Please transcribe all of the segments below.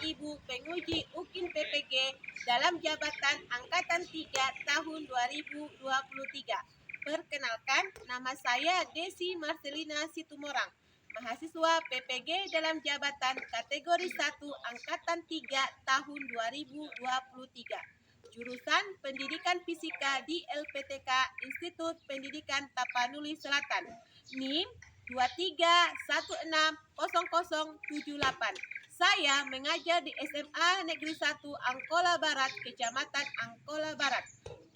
Ibu penguji UKIN PPG dalam jabatan Angkatan 3 tahun 2023. Perkenalkan, nama saya Desi Marcelina Situmorang, mahasiswa PPG dalam jabatan kategori 1 Angkatan 3 tahun 2023. Jurusan Pendidikan Fisika di LPTK Institut Pendidikan Tapanuli Selatan. NIM 23160078. Saya mengajar di SMA Negeri 1 Angkola Barat, Kecamatan Angkola Barat,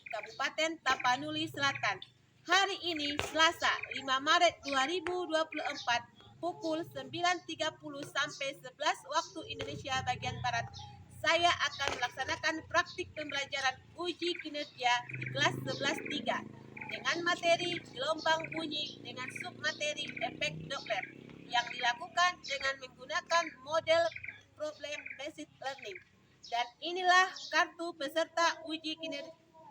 Kabupaten Tapanuli Selatan. Hari ini Selasa 5 Maret 2024 pukul 9.30 sampai 11 waktu Indonesia bagian Barat. Saya akan melaksanakan praktik pembelajaran uji kinerja di kelas 11.3 dengan materi gelombang bunyi dengan submateri efek Doppler yang dilakukan dengan menggunakan model problem based learning. Dan inilah kartu peserta uji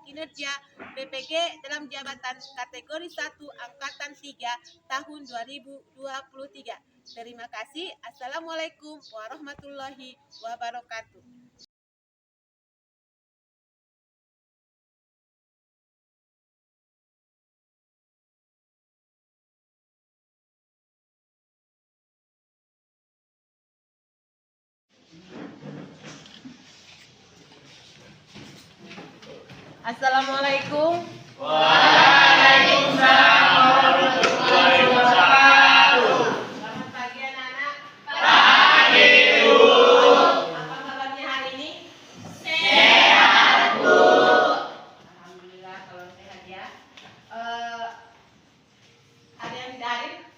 kinerja PPG dalam jabatan kategori 1 Angkatan 3 tahun 2023. Terima kasih. Assalamualaikum warahmatullahi wabarakatuh. Assalamualaikum. Waalaikumsalam warahmatullahi wabarakatuh. Selamat pagi anak-anak. Pagi, Bu. Apa kabarnya hari ini? Sehat, Bu. Alhamdulillah kalau sehat ya. Ada yang daring?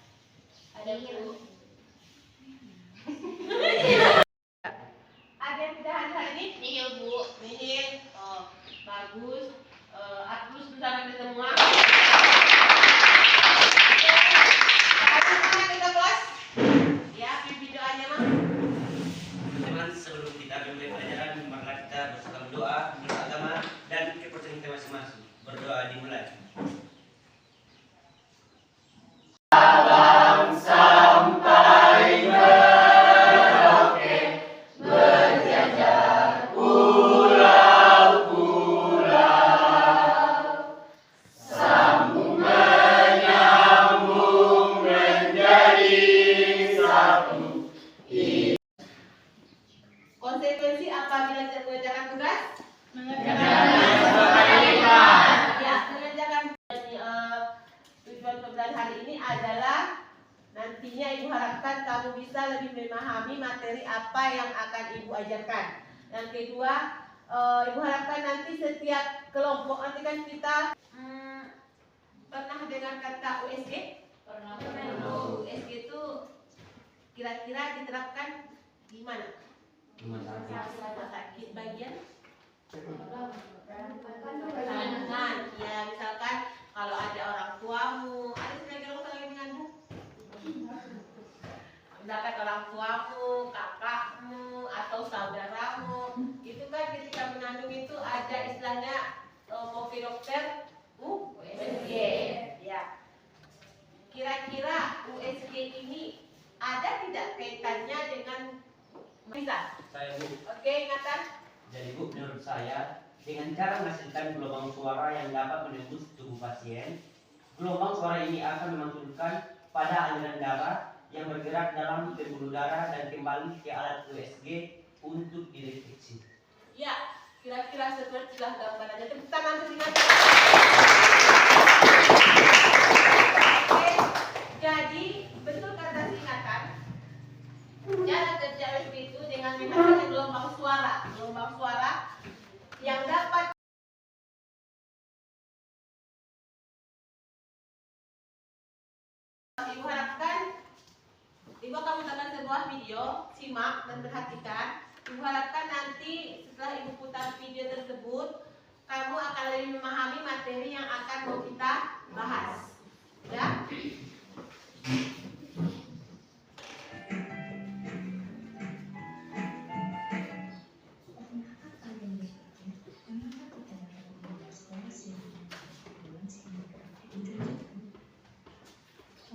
Ada Bu. Ada yang daring hari ini? Iya Bu. Nihil. Oh, bagus. Atus bersama kita semua. Bagaimana kita kelas? Ya, pimpin doanya mah. Teman-teman, sebelum kita memulai pelajaran, maka kita bersama doa, menurut agama, dan kepercayaan kita masing-masing. Berdoa dimulai. Sabang sampai Merauke, berjajar pulau-pulau, sambung menyambung menjadi satu. Konsekuensi apabila tidak mengerjakan tugas? Ya, mengerjakan. Tujuan pembelajaran hari ini adalah nantinya Ibu harapkan kamu bisa lebih memahami materi apa yang akan Ibu ajarkan. Yang kedua, Ibu harapkan nanti setiap kelompok, nanti kan kita pernah dengar kata USG? Pernah. USG itu kira-kira diterapkan di mana? Rumah sakit bagian kandungan. Ya, misalkan kalau ada orang tuamu, ada sebagian orang tua yang mengandung. Misalkan orang tuamu, kakakmu, atau saudaramu, itu kan ketika mengandung itu ada istilahnya mau ke dokter USG. Ya. Kira-kira USG ini ada tidak kaitannya dengan bisa? Saya, Bu. Oke, ingatan. Jadi, Bu, menurut saya, dengan cara menghasilkan gelombang suara yang dapat menembus tubuh pasien, gelombang suara ini akan memantulkan pada aliran darah yang bergerak dalam pembuluh darah dan kembali ke alat USG untuk dideteksi. Ya, kira-kira seperti itulah gambarannya. Tepuk tangan untuk ingatan. Oke, jadi betul kata singkatan. Cara kerja USG itu dengan menghasilkan gelombang suara yang dapat Ibu harapkan Ibu akan memutarkan sebuah video, simak dan perhatikan. Ibu harapkan nanti setelah Ibu putar video tersebut, kamu akan lebih memahami materi yang akan mau kita bahas. Ya?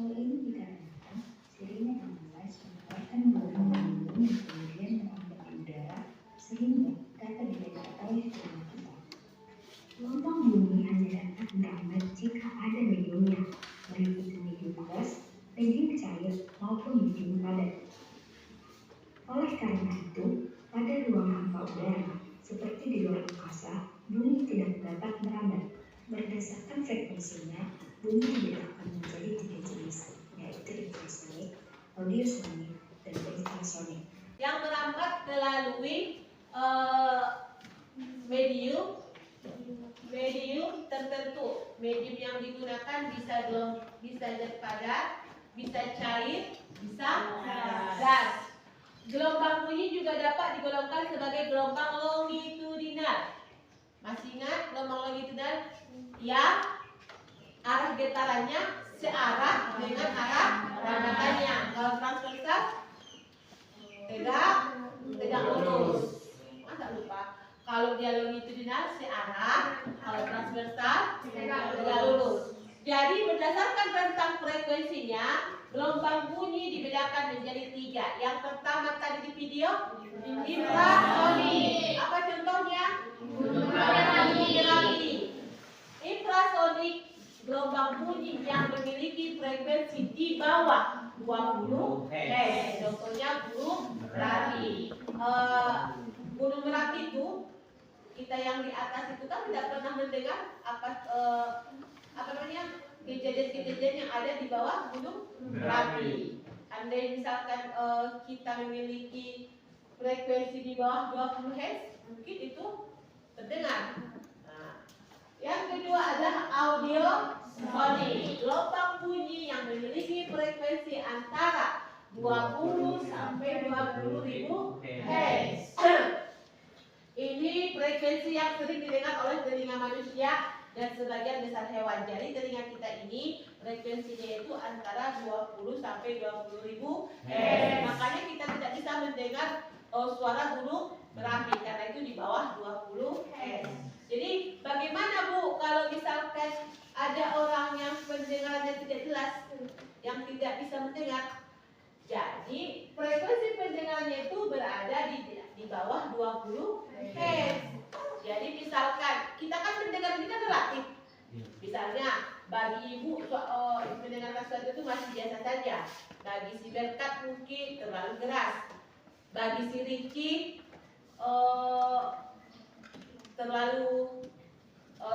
Hal ini dikarenakan sirine ambulans menawarkan gelombang bunyi kemudian menambah udara bunyi dibedakan menjadi 3 jenis, yaitu infrasonik, audiosonik, dan infrasonik. Yang merambat melalui medium tertentu. Medium yang digunakan bisa zat padat, bisa cair, bisa gas. Gelombang bunyi juga dapat digolongkan sebagai gelombang longitudinal. Masih ingat gelombang longitudinal yang arah getarannya searah dengan arah rambatannya. Kalau transversal tegak lurus. Masa lupa? Kalau dia longitudinal searah, kalau transversal tegak lurus. Jadi berdasarkan rentang frekuensinya, gelombang bunyi dibedakan menjadi 3. Yang pertama tadi di video, infrasonik. Apa contohnya? Infrasonik, gelombang bunyi yang memiliki frekuensi di bawah 20 Hz. Contohnya Gunung Merapi. Gunung Merapi itu kita yang di atas itu kan tidak pernah mendengar apa namanya kejadian-kejadian yang ada di bawah Gunung Merapi. Andai misalkan kita memiliki frekuensi di bawah 20 Hz, mungkin itu terdengar. Nah, yang kedua adalah audiosonik, gelombang bunyi yang memiliki frekuensi antara 20 sampai 20 ribu Hz. Ini frekuensi yang sering didengar oleh telinga manusia dan sebagian besar hewan. Jadi telinga kita ini frekuensinya itu antara 20 sampai 20 ribu Hz. Makanya kita tidak bisa mendengar suara gunung Merapi karena itu di bawah 20 Hz. Jadi bagaimana Bu kalau misalkan ada orang yang pendengarannya tidak jelas, yang tidak bisa mendengar? Jadi frekuensi pendengarannya itu berada di bawah 20 Hz. Jadi misalkan kita kan mendengar ini kan relatif. Misalnya bagi ibu mendengarkan sesuatu itu masih biasa saja. Bagi si Berkat mungkin terlalu keras. Bagi si Ricci terlalu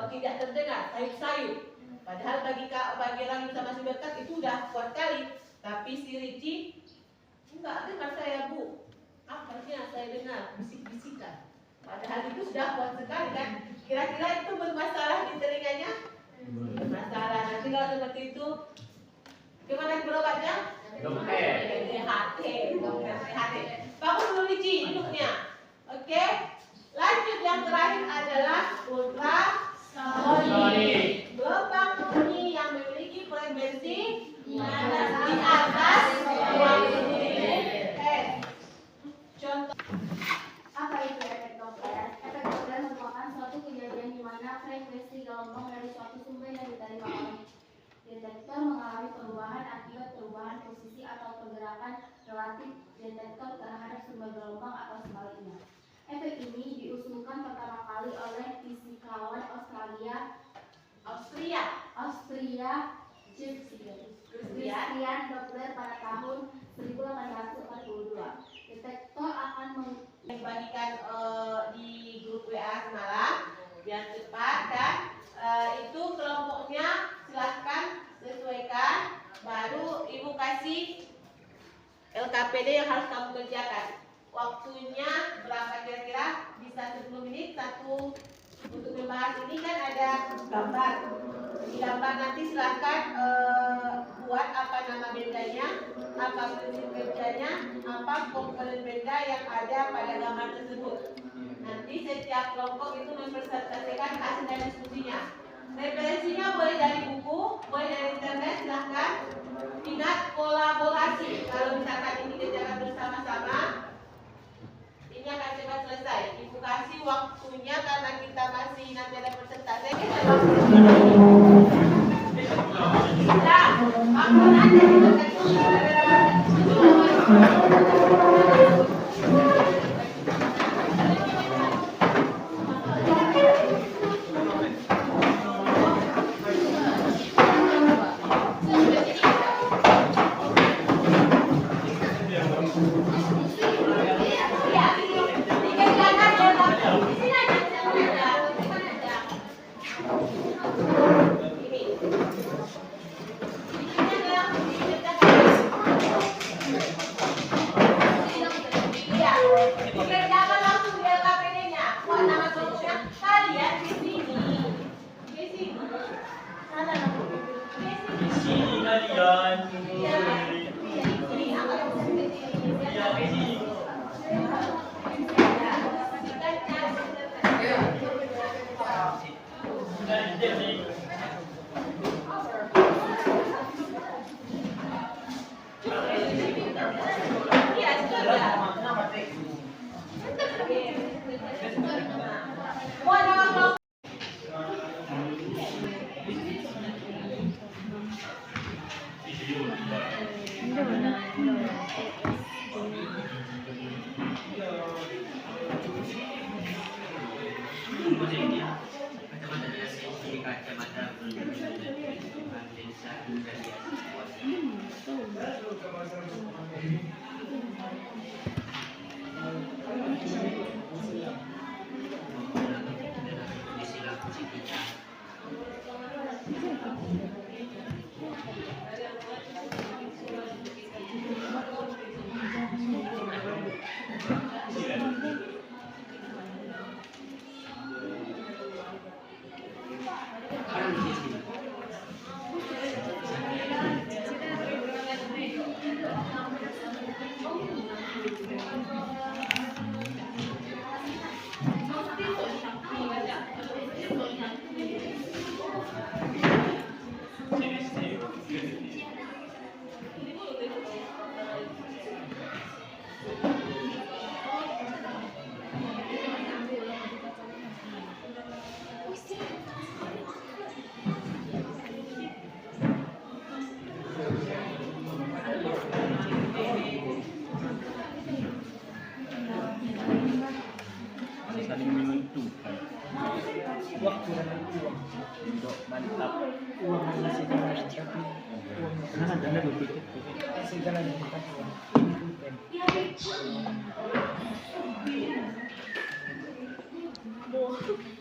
tidak terdengar, sayup-sayup. Padahal bagi orang yang sama si Berkat itu udah kuat kali. Tapi si Ricci enggak dengar saya Bu. Apanya saya dengar bisik-bisikan. Padahal itu sudah kuat sekali kan. Kira-kira itu bermasalah di telinganya? Bermasalah. Nanti kalau seperti itu, gimana berobatnya? Dokter. THT. Bangun dulu Ricci duduknya. Oke. Lanjut yang terakhir adalah ultrasonik. Gelombang bunyi yang memiliki frekuensi di atas 20 Hz. Contoh. Apa itu efek Doppler? Efek Doppler merupakan suatu kejadian di mana frekuensi gelombang dari suatu sumber yang diterima oleh detektor mengalami perubahan akibat perubahan posisi atau pergerakan relatif detektor terhadap sumber gelombang atau sebaliknya. Efek ini diusulkan pertama kali oleh fisikawan Austria Christian Doppler pada tahun 1842. Detektor akan Bagikan di grup WA semalam biar cepat dan itu kelompoknya silahkan sesuaikan, baru ibu kasih LKPD yang harus kamu kerjakan. Waktunya berapa kira-kira? Bisa 10 menit satu. Untuk membahas ini kan ada gambar. Di gambar nanti silahkan buat apa nama bendanya, apa prinsip kerjanya, apa komponen benda yang ada pada gambar tersebut. Nanti setiap kelompok itu mempresentasikan hasil dan diskusinya. Referensinya boleh dari buku, boleh dari internet, silahkan. Ingat kolaborasi. Kalau misalkan ini kerjakan bersama-sama, ini akan cepat selesai. Ibu kasih waktunya karena kita masih nanti ada presentasi. Nah, aku nanti saling menentukan. Waktu dan uang. Untuk mantap. Uang adalah segalanya, tapi uang Nah, dan lebih segalanya bukan uang. Menentukan.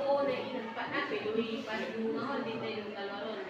Oh, na inagpa na, pero panunahon din tayo ng kalaron.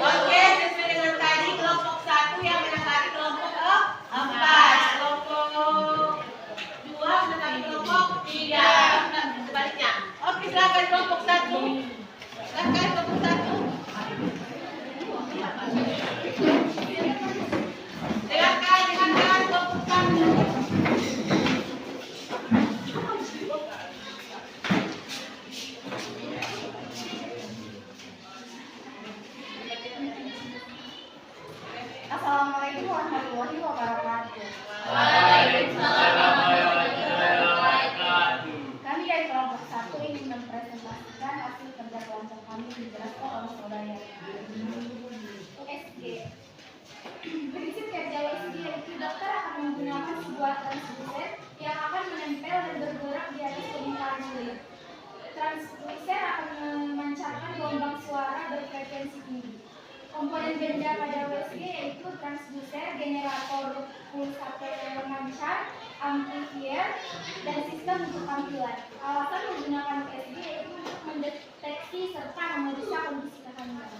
Oke, sesuai dengan tadi kelompok 1 yang menangani kelompok 4, kelompok 2 menangani kelompok 3, sebaliknya. Oke, silakan kelompok 1. Silakan kelompok 1. Silakan kelompok 1. Assalamualaikum warahmatullahi wabarakatuh. Kami dari kelompok 1 ingin mempresentasikan hasil kerja kelompok kami dijelaskan oleh saudara. USG. Prinsip kerja USG yaitu dokter akan menggunakan sebuah transducer yang akan menempel dan bergerak di atas permukaan kulit. Transducer akan memancarkan gelombang suara berfrekuensi tinggi. Komponen benda pada USG yaitu transducer, generator pulsator pemancar, amplifier, dan sistem untuk tampilan. Alasan menggunakan USG yaitu untuk mendeteksi serta memeriksa kondisi kehamilan.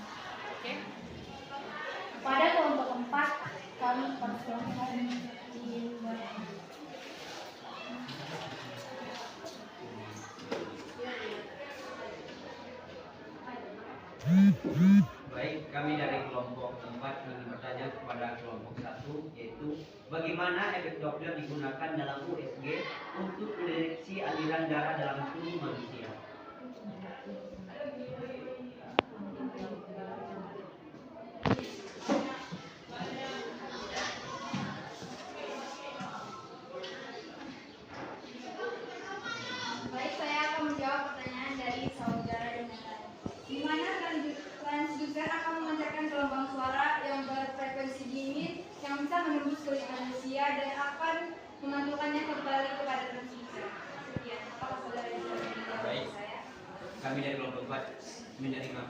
Pada kelompok 4, kami persilakan Baik, kami dari kelompok 4 ingin bertanya kepada kelompok 1, yaitu bagaimana efek Doppler digunakan dalam USG untuk mendeteksi aliran darah dalam tubuh manusia. Baik, saya akan menjawab pertanyaan dari saudara Jonathan. Di mana transducer akan memancarkan gelombang suara yang berfrekuensi dingin yang bisa menembus kulit manusia dan akan memantulkannya kembali kepada transducer. Sekian. Apakah saudara Jonathan menjawab Baik. saya? Kami dari kelompok 4 menerima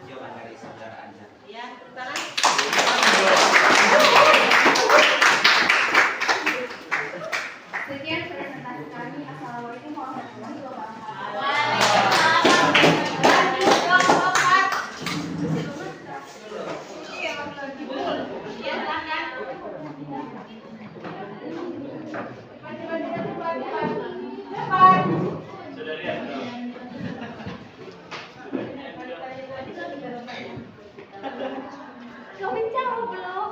jawaban dari saudara Anja. Ya, sekarang Sekian presentasi kami. Assalamualaikum warahmatullahi wabarakatuh. lanjut kelompok 4. Ya, silakan. Depan. Sudah lihat belum? Kau menjawab belum?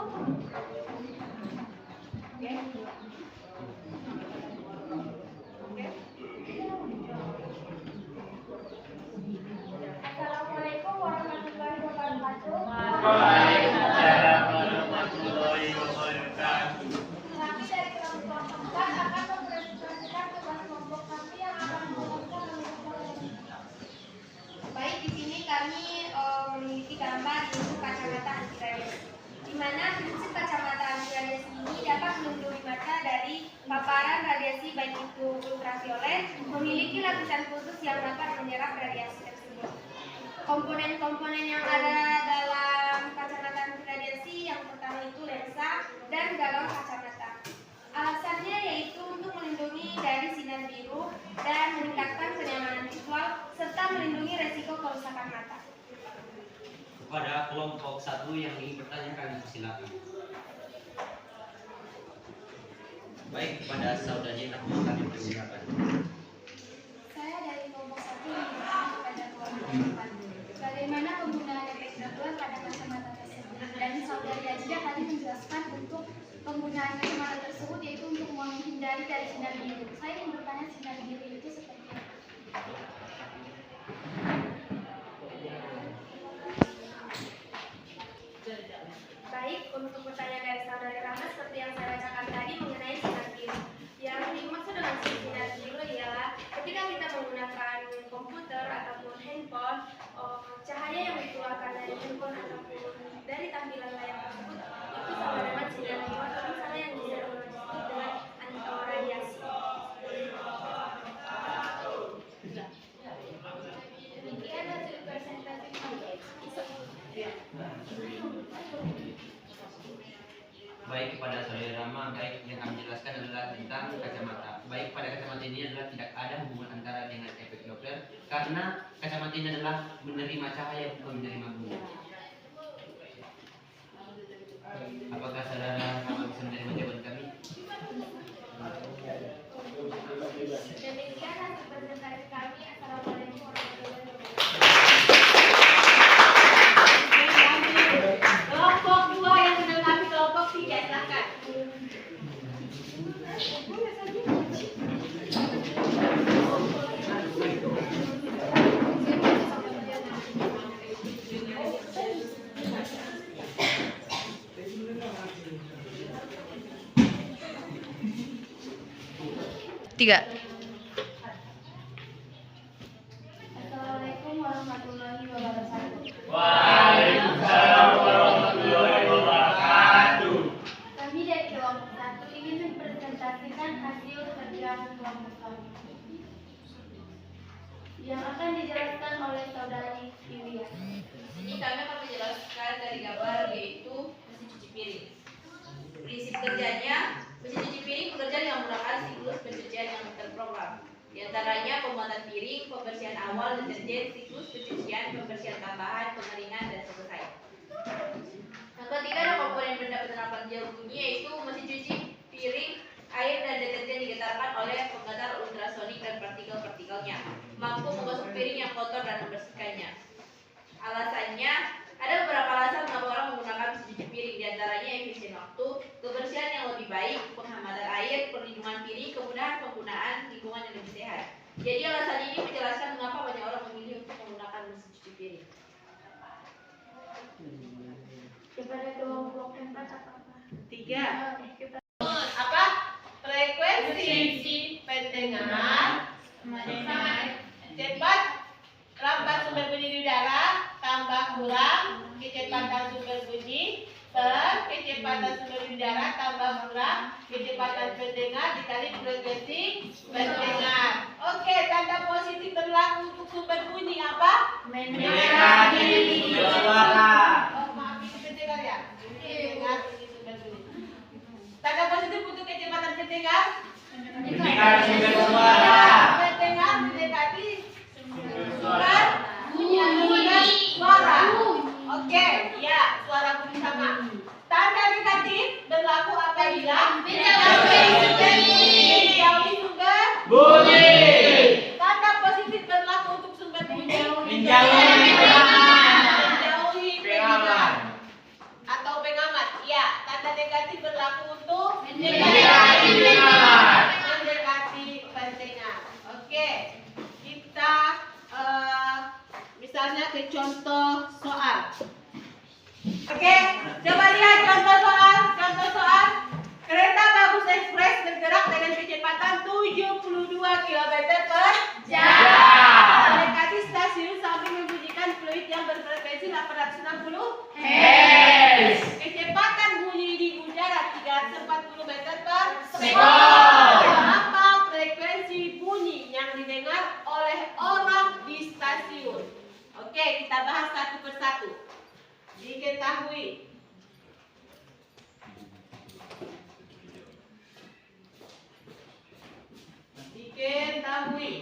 Assalamualaikum warahmatullahi wabarakatuh. Waalaikumsalam warahmatullahi wabarakatuh. Kami dari kelompok 4 akan mempresentasikan tugas kelompok kami yang akan mengumumkan baik, di sini kami memiliki gambar yaitu kacamata anti radiasi, di mana prinsip kacamata anti radiasi ini dapat melindungi mata dari paparan radiasi baik itu ultraviolet, memiliki lapisan khusus yang dapat menyerap radiasi tersebut. Komponen-komponen yang ada dalam kacamata anti radiasi yang pertama itu lensa dan galon kacamata. Alasannya yaitu untuk melindungi dari sinar biru dan meningkatkan kenyamanan visual serta melindungi resiko kerusakan mata. Kepada kelompok 1 yang ingin bertanya kami persilakan. Baik, kepada saudari Rahma kami persilakan. Saya dari kelompok 1 yang bertanya kepada kelompok 4. Bagaimana penggunaan efek Doppler pada kacamata tersebut? Dan saudari Ajida tadi menjelaskan untuk penggunaan kacamata tersebut yaitu untuk menghindari dari sinar biru. Saya ingin bertanya sinar biru itu seperti apa? Baik, untuk pertanyaan dari saudari Rahma seperti yang saya bacakan tadi mengenai sinar biru. Yang dimaksud dengan sinar biru ialah ketika kita menggunakan komputer ataupun handphone, cahaya yang dikeluarkan dari handphone ataupun dari tampilan layar tersebut itu sama dengan sinar biru atau misalnya yang bisa disebut dengan radiasi. Demikian hasil presentasi kami. Baik, kepada saudari Rama, baik yang kami jelaskan adalah tentang kacamata. Baik, pada kacamata ini adalah tidak ada hubungan antara dengan efek Doppler karena kacamata ini adalah menerima cahaya bukan menerima bunyi. Apakah saudara Rama bisa menerima jawaban kami? Demikian hasil presentasi kami. Assalamualaikum warahmatullahi wabarakatuh. Kelompok 2 yang menanggapi kelompok 3, silakan. Tiga. Assalamualaikum warahmatullahi wabarakatuh. Waalaikumsalam warahmatullahi wabarakatuh. Kami dari kelompok 1 ingin mempresentasikan hasil kerja kelompok kami yang akan dijelaskan oleh saudari Yulia. Ini kami akan menjelaskan dari gambar yaitu mesin cuci piring. Prinsip kerjanya, mesin cuci piring bekerja dengan menggunakan siklus pencucian yang terprogram. Di antaranya pembuatan piring, pembersihan awal deterjen, siklus pencucian, pembersihan tambahan, pengeringan, dan selesai. Yang ketiga ada komponen benda penerapan jarum bunyi yaitu mesin cuci piring, air dan deterjen digetarkan oleh penggetar ultrasonik dan partikel-partikelnya, mampu menggosok piring yang kotor dan membersihkannya. Alasannya, ada beberapa alasan mengapa orang menggunakan mesin cuci piring, diantaranya efisien waktu, kebersihan yang lebih baik, penghematan air, perlindungan piring, kemudahan penggunaan, lingkungan yang lebih sehat. Jadi alasan ini menjelaskan mengapa banyak orang memilih untuk menggunakan mesin cuci piring. Kepada kelompok 4 apa? 3. Apa? Frekuensi pendengar sama cepat lambat sumber bunyi di udara tambah kurang kecepatan sumber bunyi per kecepatan sumber bunyi di udara tambah kurang kecepatan pendengar dikali frekuensi pendengar. Oke, tanda positif berlaku untuk sumber bunyi apa? Mendekati sumber suara. Oh, maaf, itu pendengar ya? Pendengar ini sumber bunyi. Tanda positif untuk kecepatan pendengar? Mendekati sumber suara. Pendengar mendekati Sumber sumber bunyi suara. Oke, ya, suara bunyi sama. Tanda negatif berlaku apabila menjauhi sumber bunyi. Tanda positif berlaku untuk sumber bunyi Menjauhi menjauhi pendengar atau pengamat. Ya, tanda negatif berlaku untuk Mendekati pendengar. mendekati pendengar. Oke, kita misalnya ke contoh soal. Oke, coba lihat contoh soal. Contoh soal. Kereta Bagus Express bergerak dengan kecepatan 72 km per jam. Mendekati stasiun sambil membunyikan fluid yang berfrekuensi 860 Hz. Kecepatan bunyi di udara 340 meter per sekon. Apa frekuensi bunyi yang didengar oleh orang di stasiun? Oke, kita bahas satu persatu. Diketahui. Diketahui.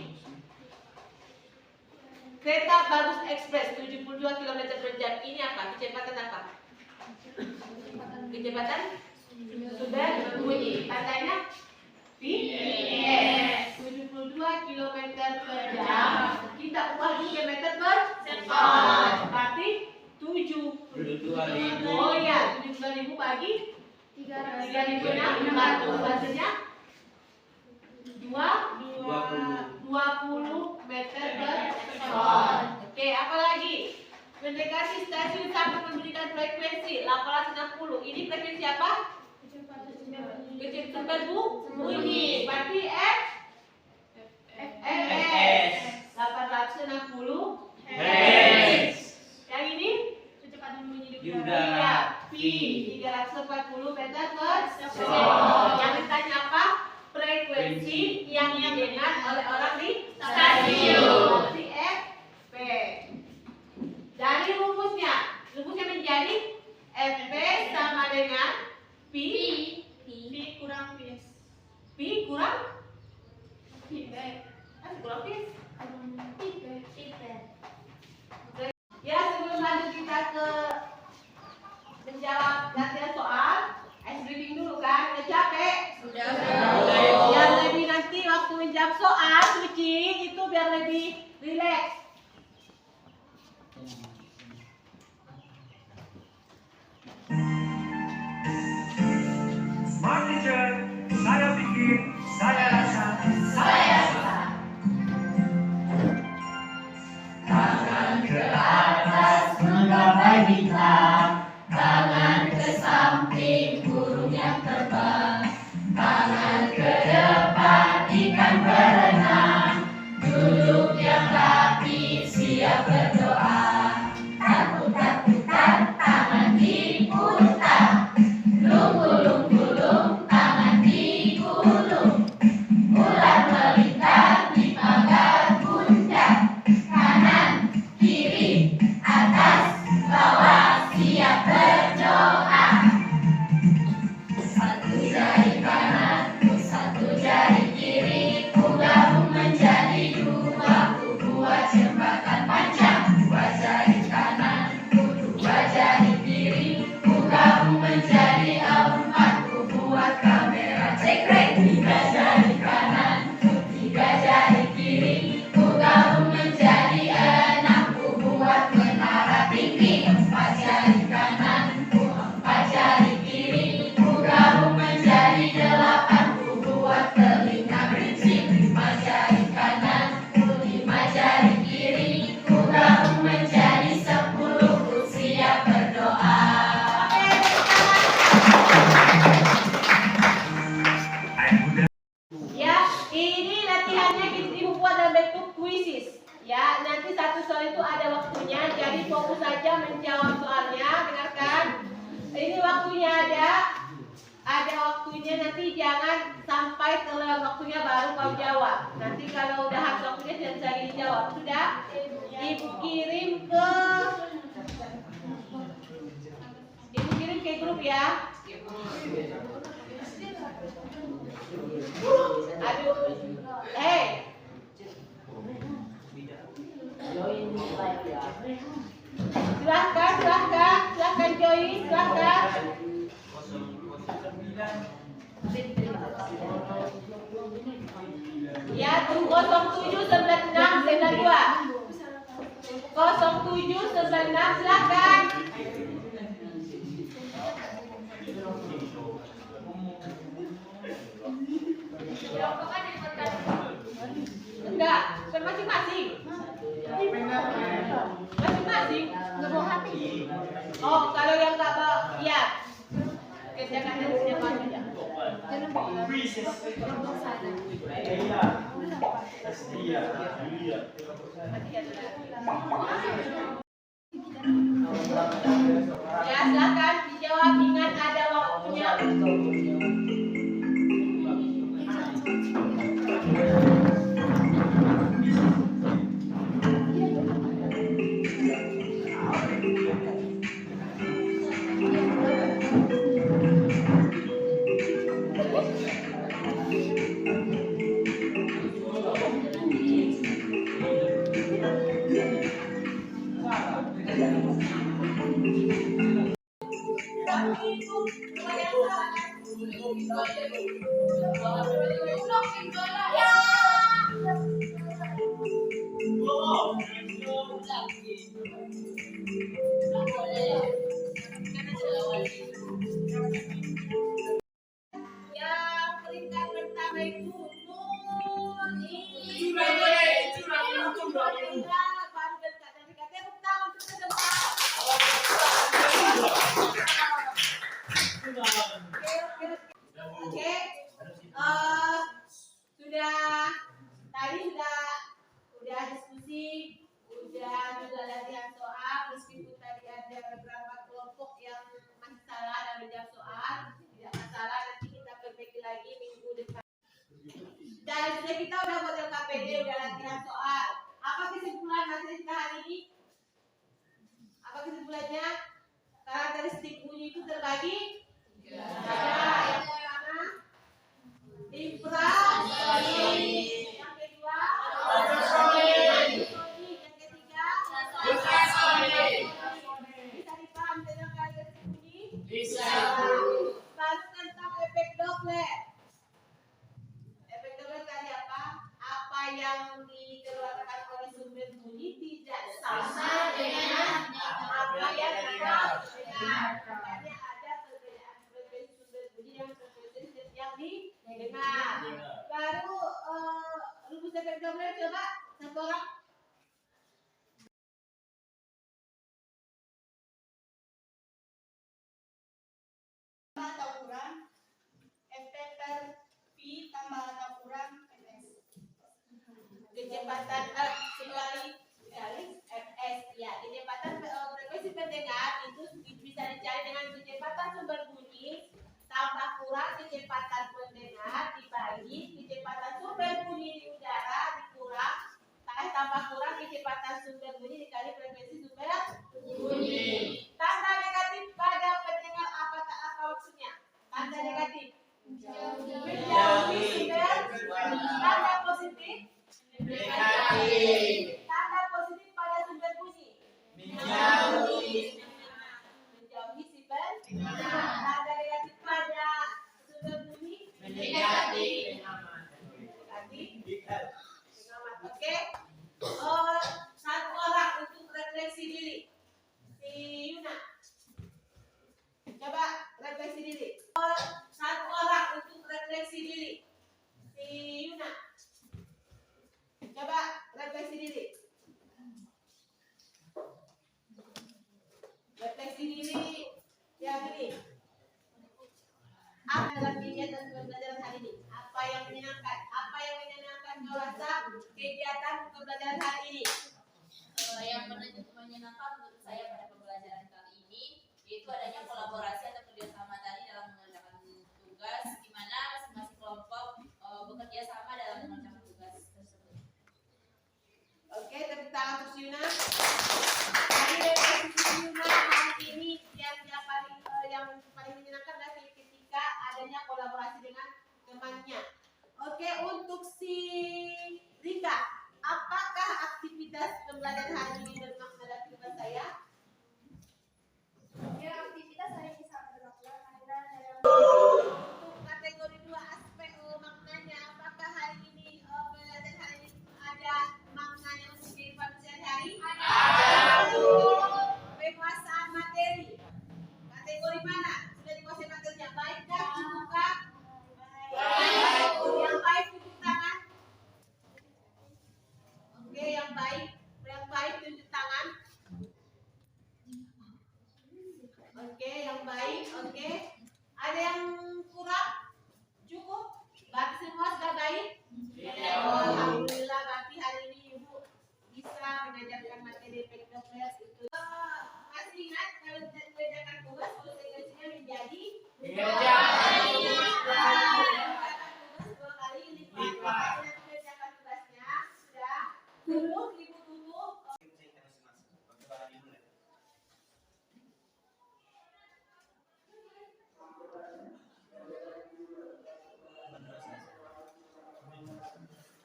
Kereta Bagus Express 72 km per jam. Ini apa? Kecepatan apa? Kecepatan sudah berbunyi. Tandanya PS 72 km per jam. Kita ubah dulu meter per second. Berarti 72.000. Oh iya, 72.000 bagi 3.600. Hasilnya 20 meter per second. Oke, apa lagi? Mendekati stasiun sampai memberikan frekuensi 860. Ini frekuensi apa? Kecepatan berbunyi. Berarti fs 860 Hz. Yang ini kecepatan bunyi di udara. P 340 meter per second. Yang ditanya apa? Frekuensi yang didengar oleh orang di stasiun. Berarti fp. Dari rumusnya menjadi fp sama dengan P kurang PS. P kurang Ya, sebelum lanjut kita ke menjawab latihan soal, ice breathing dulu kan? Udah capek? Sudah. Biar lebih nanti waktu menjawab soal suci itu biar lebih rileks. Smart teacher, saya pikir, saya rasa, Saya rasa. tangan ke atas menggapai bintang, tangan ke samping burung yang terbang, tangan ke depan ikan berenang, duduk yang rapi siap berdoa, takut-takutan tangan diputar, lung-gulung-gulung tangan digulung, ular melintang di pagar puncak, kanan, kiri, atas, bawah, siap berdoa. Satu jari kanan, satu jari kiri, ku gabung menjadi dua, ku buat jembatan panjang. Dua jari kanan, dua jari kiri, ku gabung menjadi empat, ku buat kamera cekrek. Tiga jari kanan, tiga jari kiri, ku gabung menjadi enam, ku buat menara tinggi. Empat jari kanan, empat jari kiri, ku gabung menjadi delapan, ku buat telinga berincing. Lima jari kanan, lima jari kiri, ku gabung menjadi 10, ku siap berdoa. Ya, ini latihannya kita buat dalam bentuk kuisis. Ya, nanti satu soal itu ada waktunya, jadi fokus saja menjawab soalnya. Dengarkan. Ini waktunya ada waktunya, nanti jangan sampai terlewat waktunya baru kau jawab. Nanti kalau udah habis waktunya tidak bisa dijawab. Sudah? Ibu kirim ke grup ya. Aduh, silahkan join, silahkan. Ya, 079692. 0796, silahkan. Enggak, bukan masing-masing. Masing-masing. Oh, kalau yang enggak bawa, iya. Kerjakan siapa aja. Ya, silakan dijawab, ingat ada waktunya. Yang peringkat pertama itu Nun Ibe. Baru dekat dari kata tepuk tangan untuk ke depan. Oke. Sudah tadi sudah diskusi, sudah juga latihan soal, meskipun tadi ada beberapa kelompok yang masih salah dan menjawab soal, tidak masalah, nanti kita perbaiki lagi minggu depan. Dan sudah kita udah buat LKPD, udah latihan soal. Apa kesimpulan materi kita hari ini? Apa kesimpulannya? Karakteristik bunyi itu terbagi? Yang pertama, infrasonic. Yang kedua, ultrasonic. Yang ketiga, ultrasonic. Bisa dipaham tentang karakteristik bunyi? Bisa. Lalu tentang efek Doppler. Efek Doppler tadi apa? Apa yang dikeluarkan oleh sumber bunyi tidak sama dengan apa yang kita dengar. Makanya ada perbedaan frekuensi sumber bunyi dan frekuensi yang didengar. Baru rumus efek Doppler coba satu orang. Atau kurang efek per V tambah atau kurang Fs. Kecepatan Fs ya, kecepatan frekuensi pendengar itu bisa dicari dengan kecepatan sumber bunyi tambah kurang kecepatan pendengar dibagi kecepatan sumber bunyi di udara dikurang tambah kurang kecepatan sumber bunyi dikali frekuensi sumber bunyi. Tanda negatif pada pendengar apa maksudnya? Tanda negatif menjauhi sumber. Tanda positif negatif. Tanda positif pada sumber bunyi menjauhi sumber. Tanda negatif pada sumber bunyi negatif. Oke. Satu orang untuk refleksi diri. Si Yuna. Coba refleksi diri. Satu orang untuk refleksi diri. Si Yuna. Coba refleksi diri. Refleksi diri. Ya gini. Apa dalam kegiatan pembelajaran hari ini? Apa yang menyenangkan? Apa yang menyenangkan kau rasa kegiatan pembelajaran hari ini? Yang menyenangkan menurut saya pada pembelajaran kali ini yaitu adanya kolaborasi atau kerjasama tadi dalam mengerjakan tugas, di mana masing-masing kelompok bekerja sama dalam mengerjakan tugas tersebut. Oke, tepuk tangan untuk Yuna. Jadi refleksi Yuna hari ini yang paling menyenangkan adalah ketika adanya kolaborasi dengan temannya. Oke, untuk si Rika, apakah aktivitas pembelajaran hari ini bermakna dalam kehidupan saya? Ya, aktivitas hari ini sangat bermakna karena dalam Untuk kategori 2 aspek maknanya, apakah hari ini pembelajaran hari ini ada maknanya untuk kehidupan sehari-hari? Penguasaan materi. Kategori mana? Sudah dikuasai materinya? Baikkah, cukupkah? Baik. Yang baik tunjuk tangan. Oke, yang baik tunjuk tangan. Oke, yang baik. Oke. Ada yang kurang? Cukup? Berarti semua sudah baik? Alhamdulillah, berarti hari ini Ibu bisa mengajarkan materi efek Doppler itu. Masih ingat kalau mengerjakan tugas konsekuensinya menjadi tugas 2 kali lipat. Mengerjakan tugasnya sudah dulu Ibu tutup.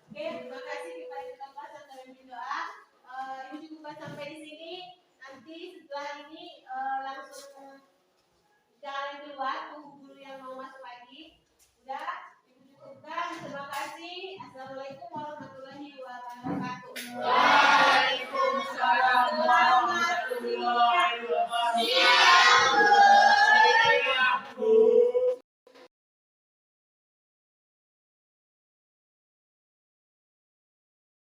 Oke, terima kasih kepada kita sampai doa. Ibu cukupkan sampai di sini. Nanti nanti setelah ini langsung jalan keluar,